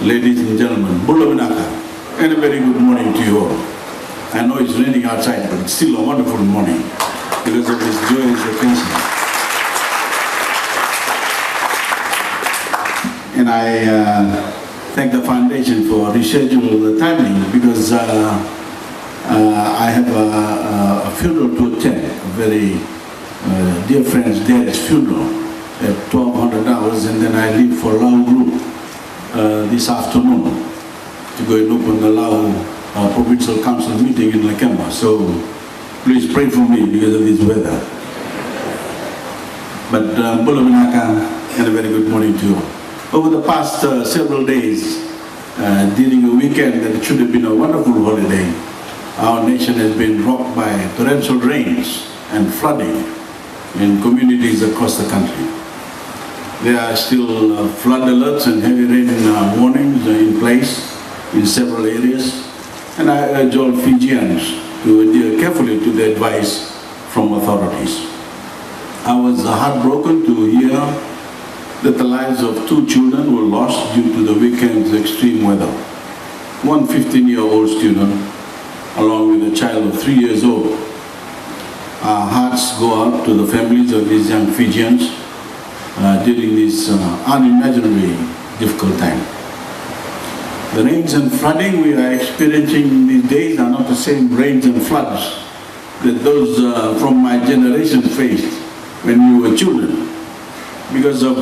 ladies and gentlemen, Bulavinaka, and a very good morning to you all. I know it's raining outside, but it's still a wonderful morning because of this joyous occasion. And I thank the foundation for rescheduling the timing because I have a funeral to attend, a very dear friend's dad's funeral at 1200 hours, and then I leave for Lao Group this afternoon to go and open the Lao Provincial Council meeting in Lakemba. So please pray for me because of this weather. But Bulavinaka, and a very good morning to you. Over the past several days, during a weekend that should have been a wonderful holiday, our nation has been rocked by torrential rains and flooding in communities across the country. There are still flood alerts and heavy rain warnings in place in several areas, and I urge all Fijians to adhere carefully to the advice from authorities. I was heartbroken to hear that the lives of 2 children were lost due to the weekend's extreme weather. One 15-year-old student, along with a child of 3 years old. Our hearts go out to the families of these young Fijians during this unimaginably difficult time. The rains and flooding we are experiencing these days are not the same rains and floods that those from my generation faced when we were children. Because of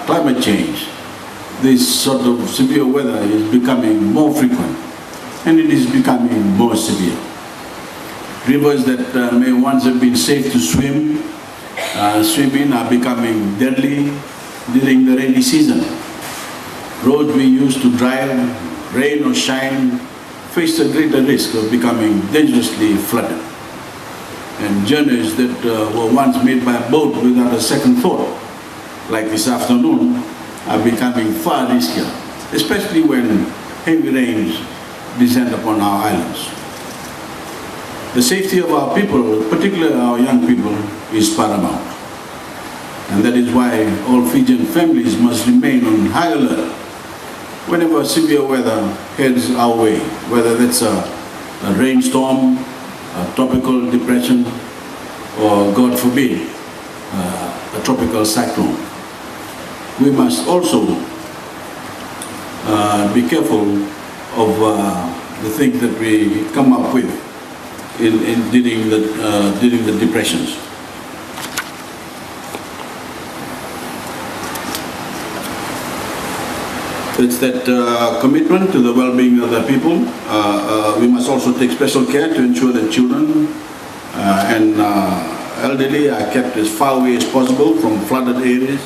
climate change, this sort of severe weather is becoming more frequent, and it is becoming more severe. Rivers that may once have been safe to swim in are becoming deadly during the rainy season. Roads we used to drive, rain or shine, face a greater risk of becoming dangerously flooded. And journeys that were once made by boat without a second thought, like this afternoon, are becoming far riskier, especially when heavy rains descend upon our islands. The safety of our people, particularly our young people, is paramount. And that is why all Fijian families must remain on high alert whenever severe weather heads our way, whether that's a rainstorm, a tropical depression, or, God forbid, a tropical cyclone. We must also be careful of the things that we come up with during the depressions. It's that commitment to the well-being of the people. We must also take special care to ensure that children and elderly are kept as far away as possible from flooded areas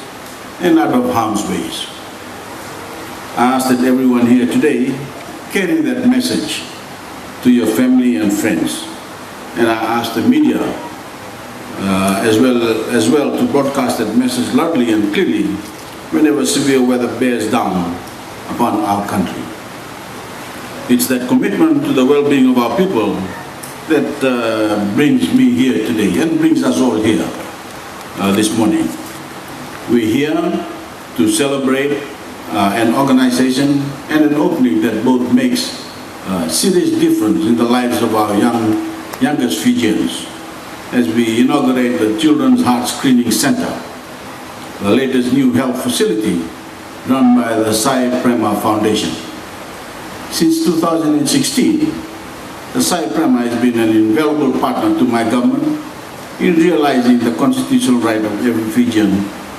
and out of harm's way. I ask that everyone here today carry that message to your family and friends. And I ask the media as well to broadcast that message loudly and clearly whenever severe weather bears down upon our country. It's that commitment to the well-being of our people that brings me here today and brings us all here this morning. We're here to celebrate an organization and an opening that both makes a serious difference in the lives of our youngest Fijians as we inaugurate the Children's Heart Screening Center, the latest new health facility run by the Sai Prema Foundation. Since 2016, the Sai Prema has been an invaluable partner to my government in realizing the constitutional right of every Fijian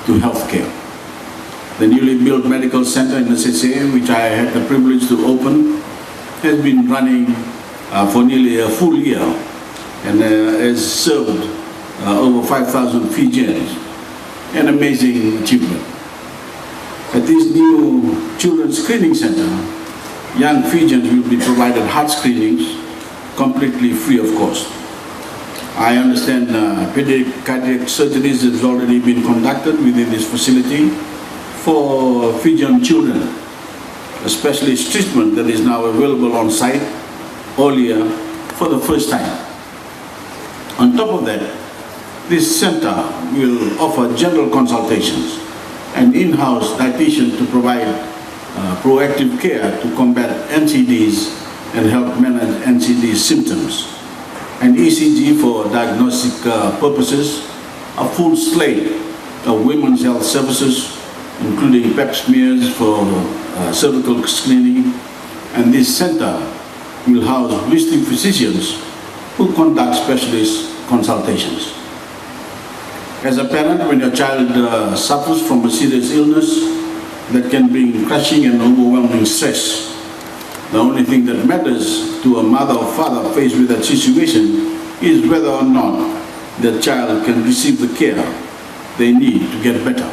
to health care. The newly built medical center in SSA, which I had the privilege to open, has been running for nearly a full year and has served over 5,000 Fijians, an amazing achievement. At this new Children's Screening Center, young Fijians will be provided heart screenings completely free of cost. I understand pediatric cardiac surgeries has already been conducted within this facility for Fijian children, a specialist treatment that is now available on site earlier for the first time. On top of that, this center will offer general consultations and in-house dietitian to provide proactive care to combat NCDs and help manage NCD symptoms. An ECG for diagnostic purposes, a full slate of women's health services, including pap smears for cervical screening, and this center will house visiting physicians who conduct specialist consultations. As a parent, when your child suffers from a serious illness that can bring crushing and overwhelming stress, the only thing that matters to a mother or father faced with that situation is whether or not the child can receive the care they need to get better.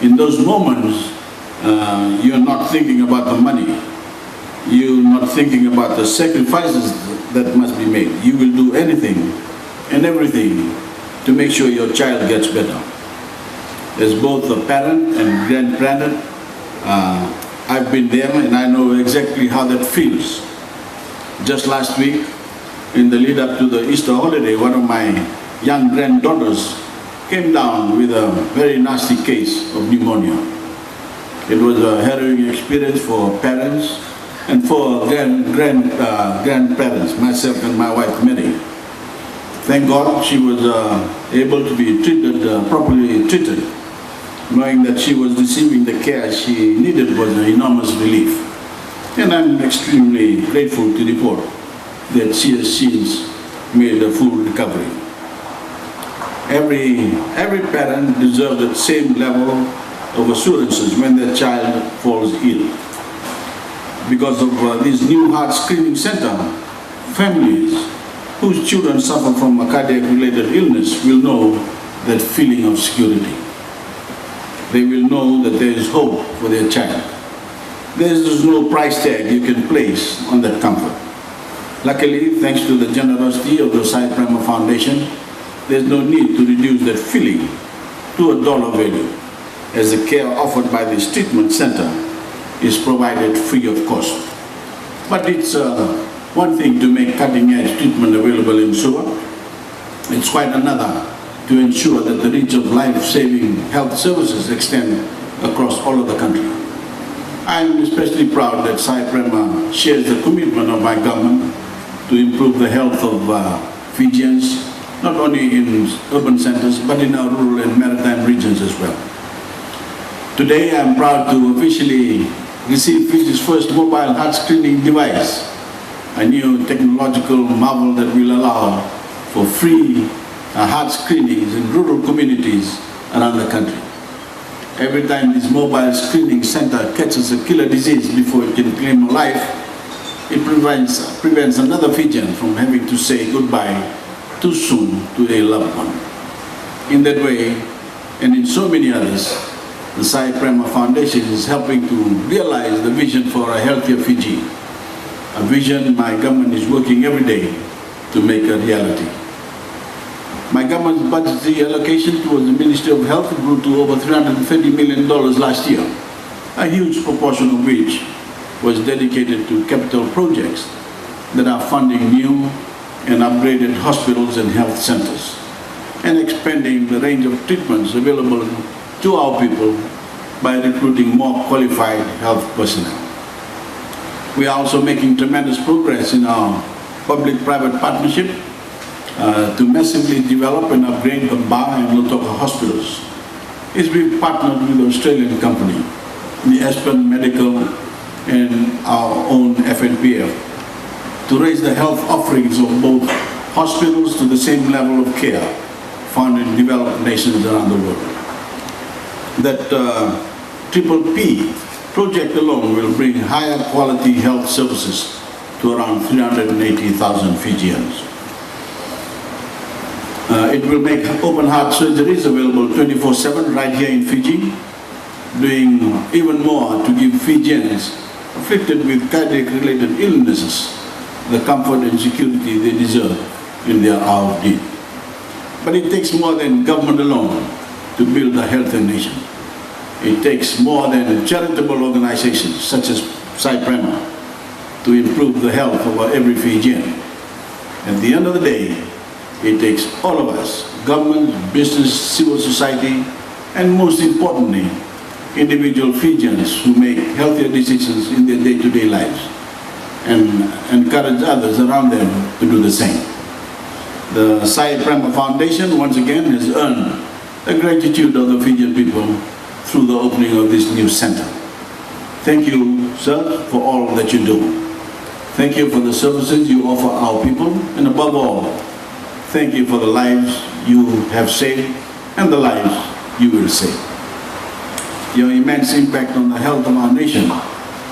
In those moments, you're not thinking about the money. You're not thinking about the sacrifices that must be made. You will do anything and everything to make sure your child gets better. As both a parent and grandparent, I've been there and I know exactly how that feels. Just last week, in the lead up to the Easter holiday, one of my young granddaughters came down with a very nasty case of pneumonia. It was a harrowing experience for parents and for grandparents, myself and my wife Mary. Thank God she was able to be properly treated. Knowing that she was receiving the care she needed was an enormous relief. And I'm extremely grateful to report that she has since made a full recovery. Every parent deserves the same level of assurances when their child falls ill. Because of this new heart screening center, families whose children suffer from a cardiac-related illness will know that feeling of security. They will know that there is hope for their child. There is no price tag you can place on that comfort. Luckily, thanks to the generosity of the Sai Prema Foundation, there is no need to reduce that feeling to a dollar value, as the care offered by this treatment center is provided free of cost. But it's one thing to make cutting-edge treatment available in Suva. It's quite another to ensure that the reach of life-saving health services extend across all of the country. I am especially proud that Sai Prema shares the commitment of my government to improve the health of Fijians, not only in urban centers, but in our rural and maritime regions as well. Today, I am proud to officially receive Fiji's first mobile heart screening device, a new technological marvel that will allow for free heart screenings in rural communities around the country. Every time this mobile screening center catches a killer disease before it can claim a life, it prevents another Fijian from having to say goodbye too soon to a loved one. In that way, and in so many others, the Sai Prema Foundation is helping to realize the vision for a healthier Fiji, a vision my government is working every day to make a reality. My government's budgetary allocation towards the Ministry of Health grew to over $330 million last year, a huge proportion of which was dedicated to capital projects that are funding new and upgraded hospitals and health centers, and expanding the range of treatments available to our people by recruiting more qualified health personnel. We are also making tremendous progress in our public-private partnership to massively develop and upgrade the Ba and Lautoka hospitals. We've partnered with the Australian company, the Aspen Medical and our own FNPF, to raise the health offerings of both hospitals to the same level of care found in developed nations around the world. That Triple P project alone will bring higher quality health services to around 380,000 Fijians. It will make open heart surgeries available 24/7 right here in Fiji, doing even more to give Fijians afflicted with cardiac-related illnesses the comfort and security they deserve in their hour of need. But it takes more than government alone to build a healthy nation. It takes more than charitable organizations such as Sai Prema to improve the health of every Fijian. At the end of the day, it takes all of us, government, business, civil society, and most importantly, individual Fijians who make healthier decisions in their day-to-day lives and encourage others around them to do the same. The Sai Prema Foundation once again has earned the gratitude of the Fijian people through the opening of this new center. Thank you, sir, for all that you do. Thank you for the services you offer our people, and above all, thank you for the lives you have saved and the lives you will save. Your immense impact on the health of our nation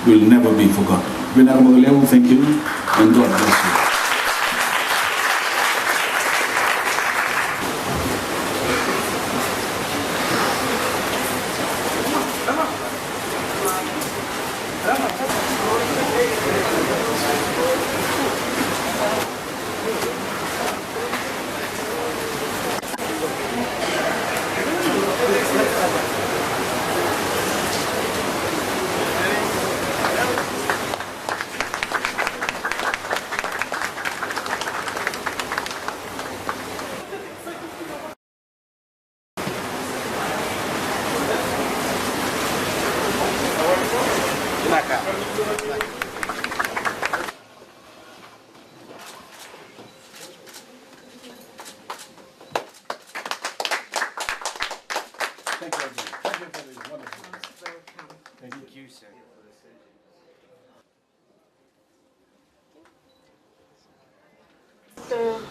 will never be forgotten. Venerable Lewu, thank you, and God bless you.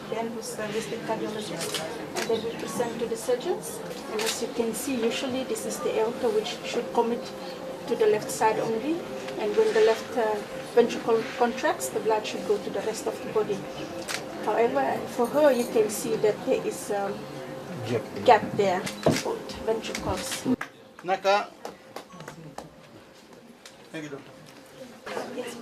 Ben, who's a resident cardiologist, and then we present to the surgeons. And as you can see, usually this is the aorta which should commit to the left side only, and when the left ventricle contracts, the blood should go to the rest of the body. However, for her, you can see that there is a gap there, both ventricles. Naka. Thank you, doctor. Yes,